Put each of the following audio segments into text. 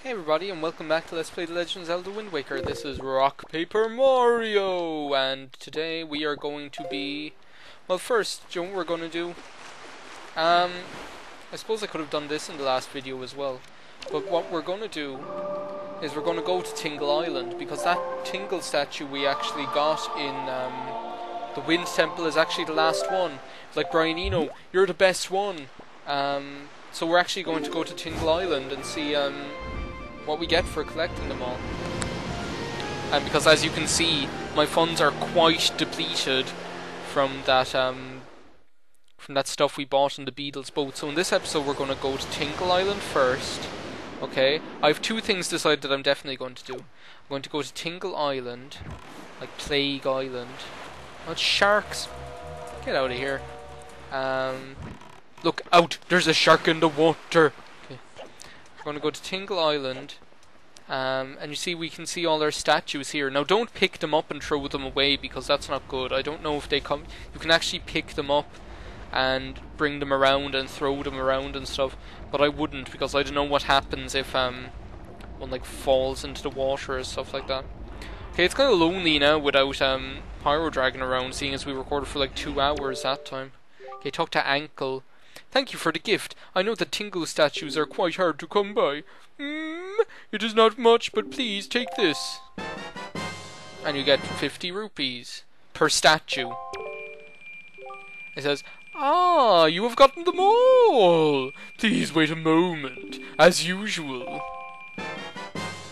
Hey everybody, and welcome back to Let's Play The Legend of Zelda Wind Waker. This is Rock, Paper, Mario! And today we are going to be... Well, first, do you know what we're going to do? I suppose I could have done this in the last video as well. But what we're going to do is we're going to go to Tingle Island, because that Tingle statue we actually got in the Wind Temple is actually the last one. Like, Brian Eno, you're the best one! So we're actually going to go to Tingle Island and see what we get for collecting them all. And because, as you can see, my funds are quite depleted from that stuff we bought in the Beatles boat. So in this episode we're going to go to Tingle Island first. Okay, I have two things decided that I'm definitely going to do. I'm going to go to Tingle Island, like Plague Island. Oh, it's sharks! Get out of here. Look out! There's a shark in the water! Okay. We're going to go to Tingle Island. And you see, we can see all our statues here. Now, don't pick them up and throw them away, because that's not good. I don't know if they come... You can actually pick them up and bring them around and throw them around and stuff. But I wouldn't, because I don't know what happens if one, like, falls into the water or stuff like that. Okay, it's kind of lonely now without Pyrodragon around, seeing as we recorded for like 2 hours that time. Okay, talk to Ankle. Thank you for the gift. I know that Tingle statues are quite hard to come by. It is not much, but please take this. And you get 50 rupees per statue. It says, "Ah, you have gotten them all. Please wait a moment, as usual."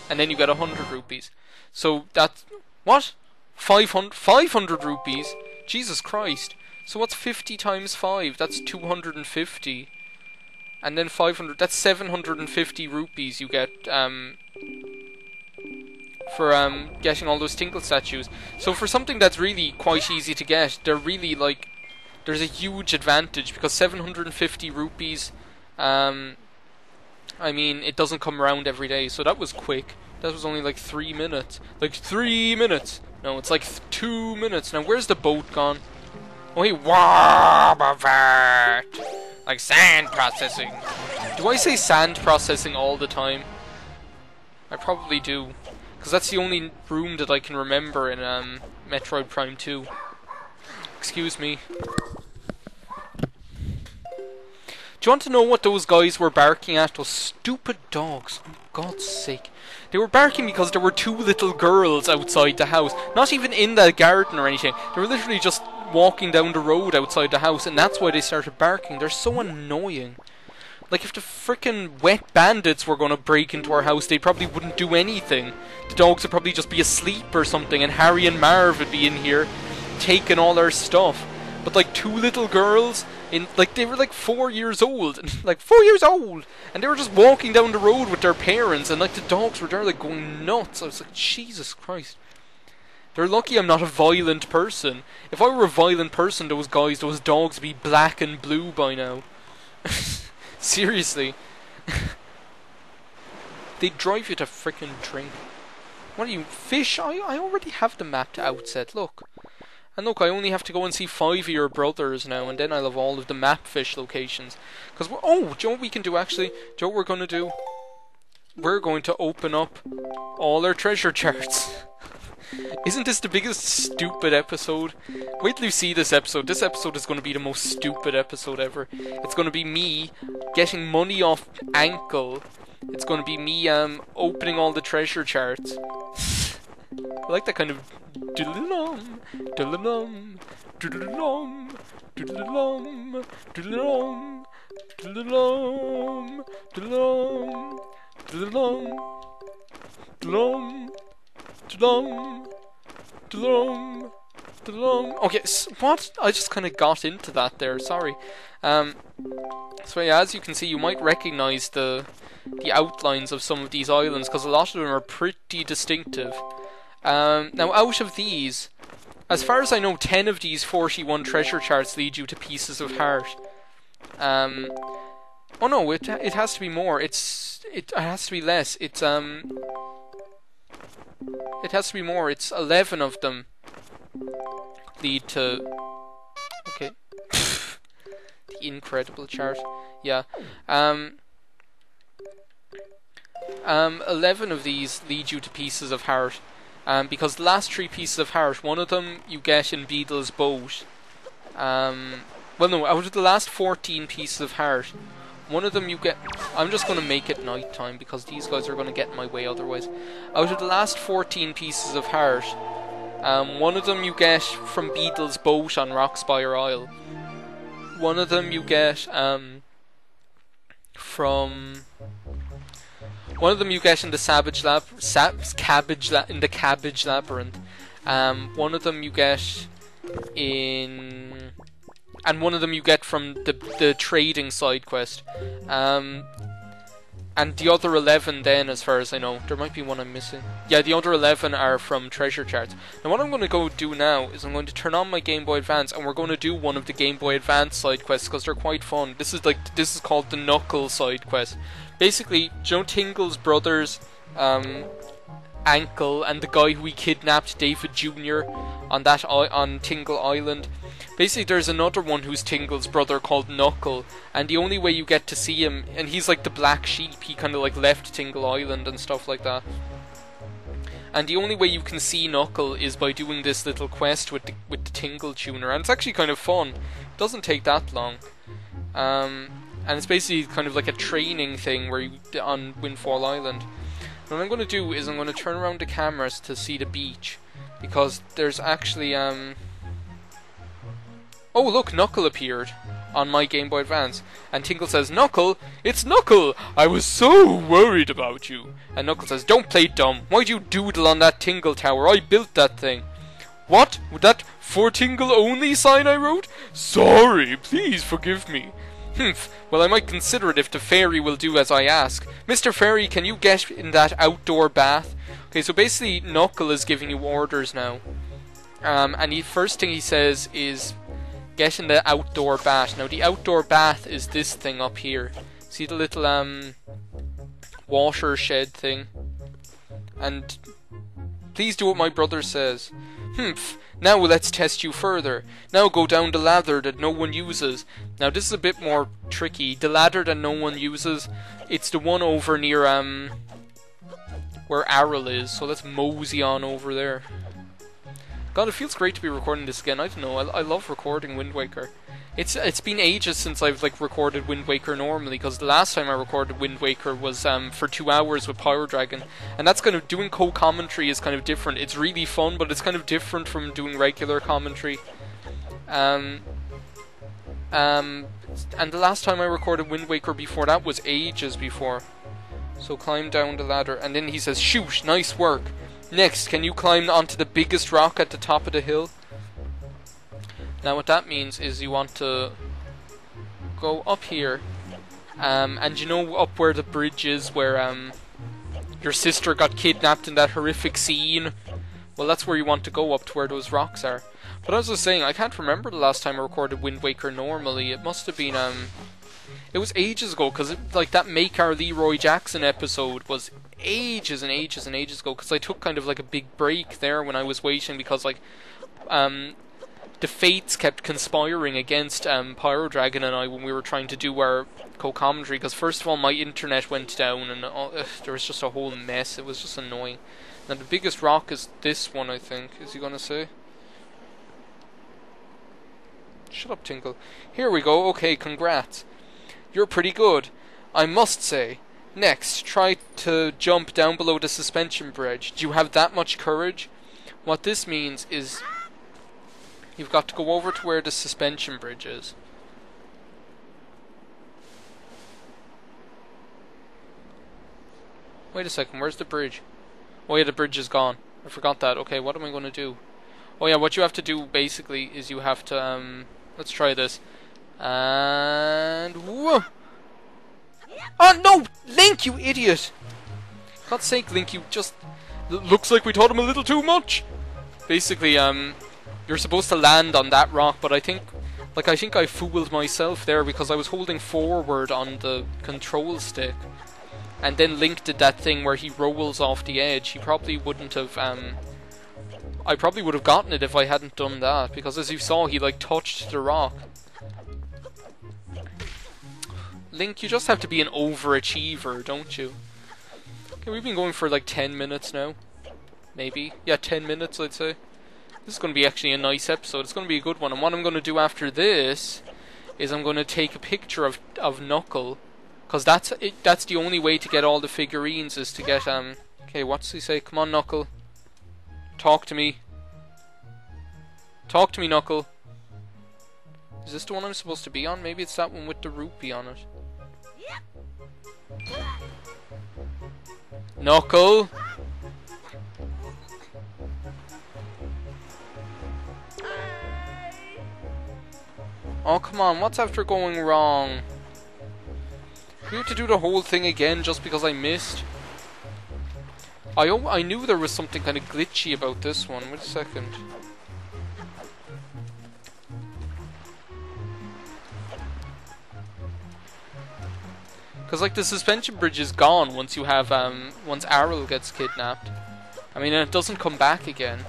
And then you get 100 rupees. So that's... What? 500 rupees? Jesus Christ. So what's 50 times 5? That's 250. And then 500, that's 750 rupees you get for getting all those Tingle statues. So for something that's really quite easy to get, they're really like, there's a huge advantage, because 750 rupees, I mean, it doesn't come around every day, so that was quick. That was only like 3 minutes. Like 3 minutes! No, it's like 2 minutes. Now where's the boat gone? Oh, hey, like sand processing. Do I say sand processing all the time? I probably do, because that's the only room that I can remember in Metroid Prime 2. Excuse me. Do you want to know what those guys were barking at? Those stupid dogs. For God's sake. They were barking because there were 2 little girls outside the house. Not even in the garden or anything. They were literally just walking down the road outside the house, and that's why they started barking. They're so annoying. Like, if the frickin' wet bandits were gonna break into our house, they probably wouldn't do anything. The dogs would probably just be asleep or something, and Harry and Marv would be in here taking all our stuff. But like 2 little girls, like they were like 4 years old, and like 4 years old, and they were just walking down the road with their parents, and like the dogs were there like going nuts. I was like, Jesus Christ. They're lucky I'm not a violent person. If I were a violent person, those dogs would be black and blue by now. Seriously. They'd drive you to frickin' drink. What are you, fish? I already have the map to Outset, look. And look, I only have to go and see 5 of your brothers now, and then I'll have all of the map fish locations. Because we're... Oh, do you know what we can do actually? Do you know what we're going to do? We're going to open up all our treasure charts. Isn't this the biggest stupid episode? Wait till you see this episode. This episode is going to be the most stupid episode ever. It's going to be me getting money off Ankle. It's going to be me opening all the treasure charts. I like that kind of doodle-lum, doodle-lum, doodle-lum, doodle-lum, doodle-lum, doodle-lum, doodle-lum, doodle-lum, doodle-lum. Okay, what? I just kind of got into that there, sorry. So yeah, as you can see, you might recognize the outlines of some of these islands, because a lot of them are pretty distinctive. Now, out of these, as far as I know, 10 of these 41 treasure charts lead you to Pieces of Heart. Oh no, it has to be more. It has to be less. It has to be more. It's 11 of them lead to... Okay. The incredible chart. Yeah. 11 of these lead you to pieces of heart. Because the last 3 pieces of heart, one of them you get in Beedle's boat. Well, no, out of the last 14 pieces of heart, one of them you get... I'm just going to make it night time because these guys are going to get in my way otherwise. Out of the last 14 pieces of heart, one of them you get from Beedle's boat on Rockspire Isle. One of them you get from... One of them you get in the Cabbage Labyrinth. One of them you get in... And one of them you get from the trading side quest. And the other 11 then, as far as I know. There might be one I'm missing. Yeah, the other 11 are from treasure charts. Now what I'm going to go do now is I'm going to turn on my Game Boy Advance and we're going to do one of the Game Boy Advance side quests because they're quite fun. This is called the Knuckle side quest. Basically, Joe Tingle's brothers, Ankle, and the guy who we kidnapped, David Jr., on Tingle Island. Basically, there's another one who's Tingle's brother called Knuckle, and the only way you get to see him, and he's like the black sheep, he kind of like left Tingle Island and stuff like that. And the only way you can see Knuckle is by doing this little quest with the Tingle tuner, and it's actually kind of fun. It doesn't take that long. And it's basically kind of like a training thing where you on Windfall Island. And what I'm going to do is I'm going to turn around the cameras to see the beach, because there's actually oh look, Knuckle appeared on my Game Boy Advance, and Tingle says, "Knuckle, it's Knuckle! I was so worried about you." And Knuckle says, "Don't play dumb. Why'd you doodle on that Tingle tower? I built that thing." "What? With that for Tingle only sign I wrote? Sorry, please forgive me." "Humph, well I might consider it if the fairy will do as I ask. Mr. Fairy, can you get in that outdoor bath?" Okay, so basically Knuckle is giving you orders now. And the first thing he says is, get in the outdoor bath. Now the outdoor bath is this thing up here. See the little water shed thing? And please do what my brother says. "Humph, now let's test you further. Now go down the ladder that no one uses." Now this is a bit more tricky. The ladder that no one uses, it's the one over near where Arrel is. So let's mosey on over there. God, it feels great to be recording this again. I don't know, I love recording Wind Waker. It's been ages since I've like recorded Wind Waker normally, because the last time I recorded Wind Waker was for 2 hours with Pyrodragon, and that's kind of doing co-commentary is kind of different. It's really fun, but it's kind of different from doing regular commentary. And the last time I recorded Wind Waker before that was ages before. So climb down the ladder, and then he says, "Shoot, nice work. Next, can you climb onto the biggest rock at the top of the hill?" Now what that means is you want to go up here, and you know up where the bridge is where your sister got kidnapped in that horrific scene? Well, that's where you want to go, up to where those rocks are. But as I was saying, I can't remember the last time I recorded Wind Waker normally. It must have been it was ages ago, because like that Make Our Leroy Jackson episode was ages and ages and ages ago, because I took kind of like a big break there when I was waiting, because like the fates kept conspiring against Pyrodragon and I when we were trying to do our co-commentary, because first of all my internet went down and there was just a whole mess. It was just annoying. Now the biggest rock is this one, I think. Is he gonna say? Shut up, Tingle. Here we go. Okay, congrats. You're pretty good, I must say. Next, try to jump down below the suspension bridge. Do you have that much courage? What this means is you've got to go over to where the suspension bridge is. Wait a second, where's the bridge? Oh yeah, the bridge is gone. I forgot that. Okay, what am I going to do? Oh yeah, what you have to do basically is you have to, let's try this. And whoa! Oh no! Link, you idiot! For God's sake, Link, you just... Looks like we taught him a little too much! Basically, you're supposed to land on that rock, but I think I fooled myself there, because I was holding forward on the control stick. And then Link did that thing where he rolls off the edge. He probably wouldn't have, I probably would have gotten it if I hadn't done that, because as you saw, he like touched the rock. Link, you just have to be an overachiever, don't you? Okay, we've been going for like 10 minutes now. Maybe. Yeah, 10 minutes I'd say. This is going to be actually a nice episode. It's going to be a good one. And what I'm going to do after this is I'm going to take a picture of Knuckle. Because that's the only way to get all the figurines is to get... Okay, what's he say? Come on, Knuckle. Talk to me. Talk to me, Knuckle. Is this the one I'm supposed to be on? Maybe it's that one with the rupee on it. Knuckle! Oh, come on, what's after going wrong? We have to do the whole thing again just because I missed? I knew there was something kind of glitchy about this one. Wait a second. Because, like, the suspension bridge is gone once you have, once Arrow gets kidnapped. I mean, it doesn't come back again.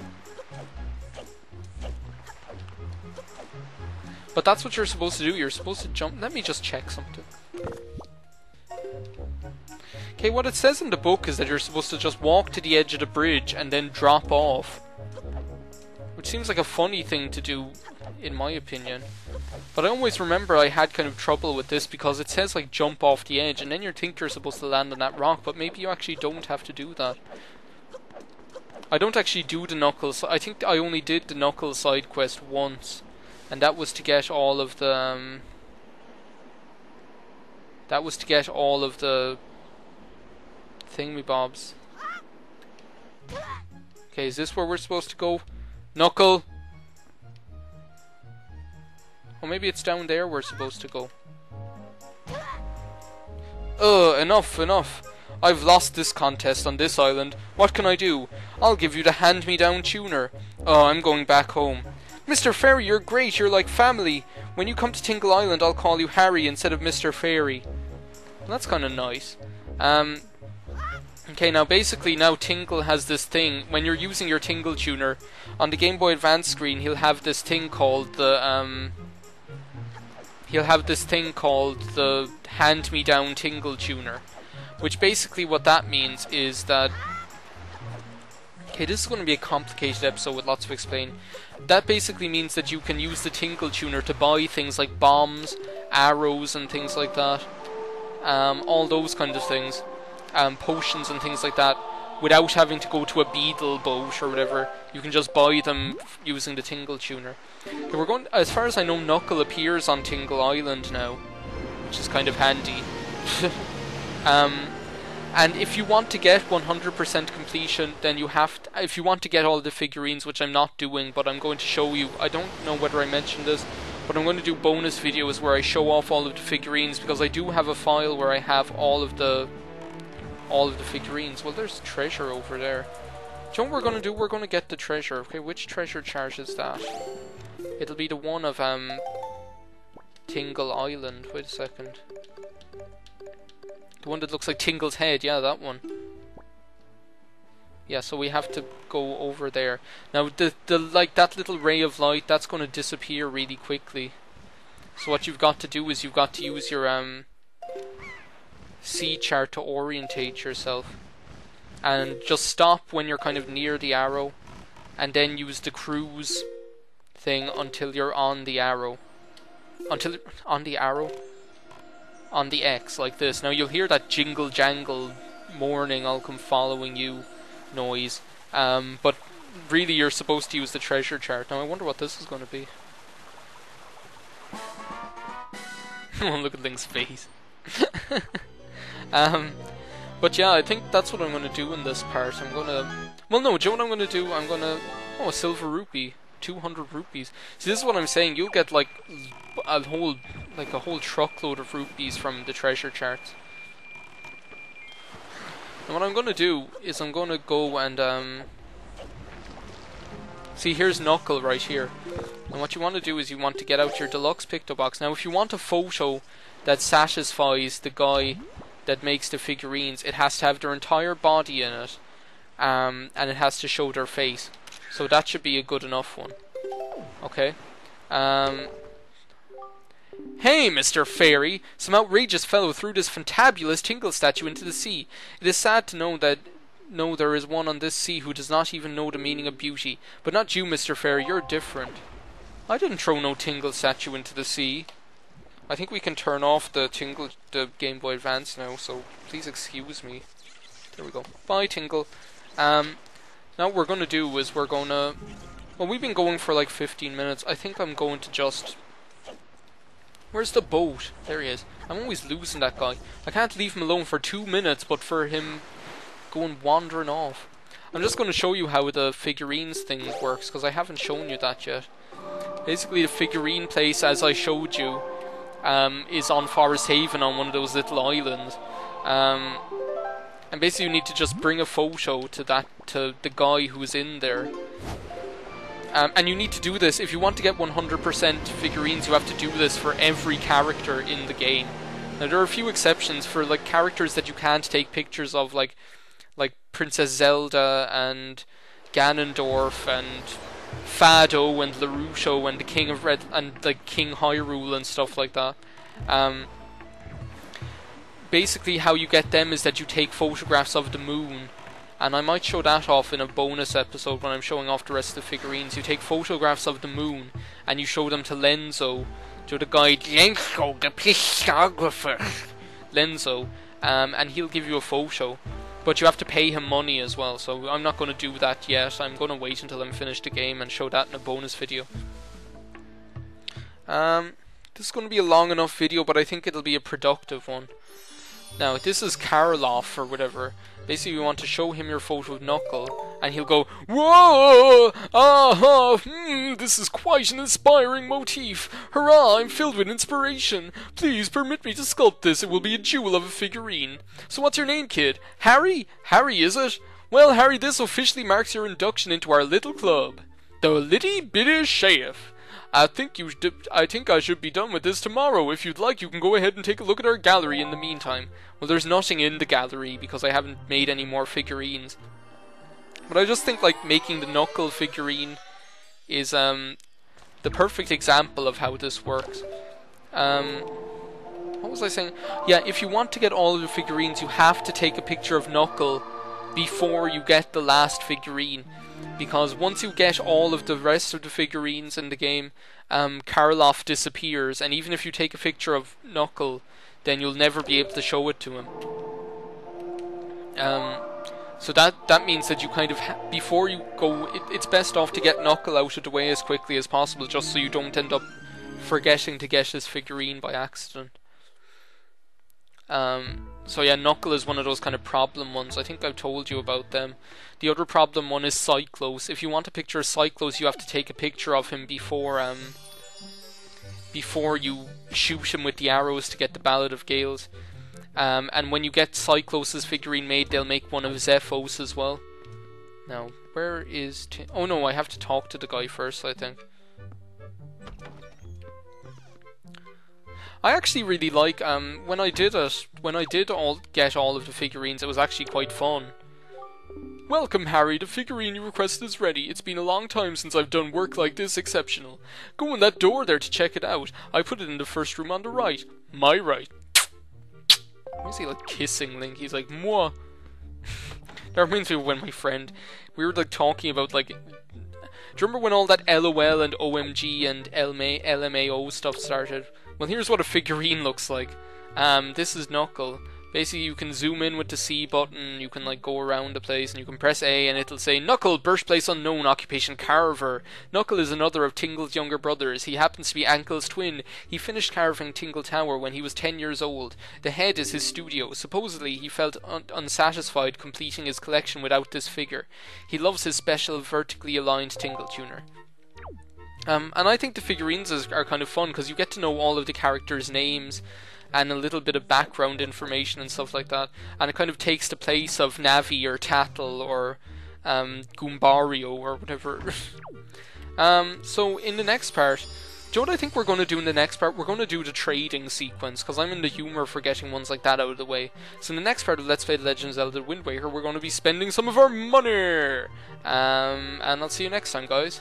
But that's what you're supposed to do. You're supposed to jump. Let me just check something. Okay, what it says in the book is that you're supposed to just walk to the edge of the bridge and then drop off. Which seems like a funny thing to do, in my opinion. But I always remember I had kind of trouble with this because it says like jump off the edge and then you think you're supposed to land on that rock, but maybe you actually don't have to do that. I don't actually do the Knuckles. I think I only did the Knuckles side quest once. And that was to get all of the... that was to get all of the... thingamybobs. Okay, is this where we're supposed to go? Knuckle! Oh, maybe it's down there we're supposed to go. Enough, enough. I've lost this contest on this island. What can I do? I'll give you the hand-me-down tuner. Oh, I'm going back home. Mr. Fairy, you're great, you're like family. When you come to Tingle Island, I'll call you Harry instead of Mr. Fairy. Well, that's kind of nice. Okay, now basically now Tingle has this thing. When you're using your Tingle tuner, on the Game Boy Advance screen, he'll have this thing called the, he'll have this thing called the hand-me-down Tingle tuner. Which basically what that means is that... Okay, this is going to be a complicated episode with lots of explain. That basically means that you can use the Tingle tuner to buy things like bombs, arrows and things like that. All those kind of things. Potions and things like that. Without having to go to a beetle boat or whatever. You can just buy them using the Tingle tuner. Okay, we're going, as far as I know, Knuckle appears on Tingle Island now. Which is kind of handy. And if you want to get 100% completion, then you have to, if you want to get all the figurines, which I'm not doing, but I'm going to show you, I don't know whether I mentioned this, but I'm going to do bonus videos where I show off all of the figurines, because I do have a file where I have all of the figurines. Well, there's treasure over there. Do you know what we're going to do? We're going to get the treasure. Okay, which treasure chart is that? It'll be the one of, Tingle Island. Wait a second. The one that looks like Tingle's head, yeah, that one. Yeah, so we have to go over there. Now, the like that little ray of light, that's going to disappear really quickly. So what you've got to do is you've got to use your C chart to orientate yourself, and just stop when you're kind of near the arrow, and then use the cruise thing until you're on the arrow. On the X, like this. Now you'll hear that jingle jangle morning I'll come following you noise, but really you're supposed to use the treasure chart. Now I wonder what this is going to be. Look at Link's face. But yeah, I think that's what I'm going to do in this part. I'm going to... Well, no, do you know what I'm going to do? I'm going to... Oh, a silver rupee. 200 rupees. See, this is what I'm saying. You'll get like a whole truckload of rupees from the treasure charts. And what I'm going to do is I'm going to go and see, here's Knuckle right here. And what you want to do is you want to get out your deluxe picto box. Now, if you want a photo that satisfies the guy that makes the figurines, it has to have their entire body in it, and it has to show their face. So that should be a good enough one. Okay. Hey, Mr. Fairy! Some outrageous fellow threw this fantabulous Tingle statue into the sea. It is sad to know that there is one on this sea who does not even know the meaning of beauty. But not you, Mr. Fairy, you're different. I didn't throw no Tingle statue into the sea. I think we can turn off the Game Boy Advance now, so please excuse me. There we go. Bye, Tingle. Now what we're going to do is well, we've been going for like 15 minutes. I think I'm going to just... Where's the boat? There he is. I'm always losing that guy. I can't leave him alone for 2 minutes, but for him going wandering off. I'm just going to show you how the figurines thing works, because I haven't shown you that yet. Basically, the figurine place, as I showed you, is on Forest Haven on one of those little islands. And basically you need to just bring a photo to the guy who's in there. And you need to do this, if you want to get 100% figurines, you have to do this for every character in the game. Now there are a few exceptions for like characters that you can't take pictures of, like Princess Zelda and Ganondorf and Fado and LaRusso and the King of Red and like King Hyrule and stuff like that. Basically how you get them is that you take photographs of the moon, and I might show that off in a bonus episode when I'm showing off the rest of the figurines. You take photographs of the moon and you show them to Lenzo, to the guy Lenzo, the pictographer, Lenzo, and he'll give you a photo. But you have to pay him money as well, so I'm not going to do that yet. I'm going to wait until I'm finished the game and show that in a bonus video. This is going to be a long enough video, but I think it'll be a productive one. Now, this is Karloff or whatever. Basically, you want to show him your photo of Knuckle, and he'll go, "Whoa! This is quite an inspiring motif. Hurrah, I'm filled with inspiration. Please permit me to sculpt this. It will be a jewel of a figurine. So what's your name, kid? Harry? Harry, is it? Well, Harry, this officially marks your induction into our little club, the Litty Bitty Chef. I think I should be done with this tomorrow. If you'd like, you can go ahead and take a look at our gallery in the meantime." Well, there's nothing in the gallery because I haven't made any more figurines. But I just think like making the Knuckle figurine is the perfect example of how this works. What was I saying? Yeah, if you want to get all of the figurines, you have to take a picture of Knuckle before you get the last figurine. Because once you get all of the rest of the figurines in the game, Karloff disappears, and even if you take a picture of Knuckle, then you'll never be able to show it to him. So that means that you kind of, before you go, it's best off to get Knuckle out of the way as quickly as possible, just so you don't end up forgetting to get his figurine by accident. So yeah, Knuckle is one of those kind of problem ones. I think I've told you about them. The other problem one is TLoZ. If you want a picture of TLoZ, you have to take a picture of him before you shoot him with the arrows to get the Ballad of Gales. And when you get TLoZ's figurine made, they'll make one of Zephos as well. Now, where is... oh no, I have to talk to the guy first, I think. I actually really like, when I did get all of the figurines, it was actually quite fun. "Welcome, Harry, the figurine you requested is ready. It's been a long time since I've done work like this exceptional. Go in that door there to check it out. I put it in the first room on the right. My right." Why is he like kissing Link? He's like, "Mwah." That reminds me of when my friend, we were like talking about like, do you remember when all that LOL and OMG and LMAO stuff started? Well, here's what a figurine looks like. This is Knuckle. Basically, you can zoom in with the C button, you can like go around the place, and you can press A and it'll say, "Knuckle, birthplace unknown, occupation carver." Knuckle is another of Tingle's younger brothers. He happens to be Ankle's twin. He finished carving Tingle Tower when he was 10 years old. The head is his studio. Supposedly, he felt unsatisfied completing his collection without this figure. He loves his special vertically aligned Tingle tuner. And I think the figurines are kind of fun because you get to know all of the characters' names and a little bit of background information and stuff like that, and it kind of takes the place of Navi or Tattle or Goombario or whatever. So in the next part, do you know what I think we're going to do in the next part? We're going to do the trading sequence, because I'm in the humour for getting ones like that out of the way. So in the next part of Let's Play The Legend of Zelda Wind Waker, we're going to be spending some of our money! And I'll see you next time, guys.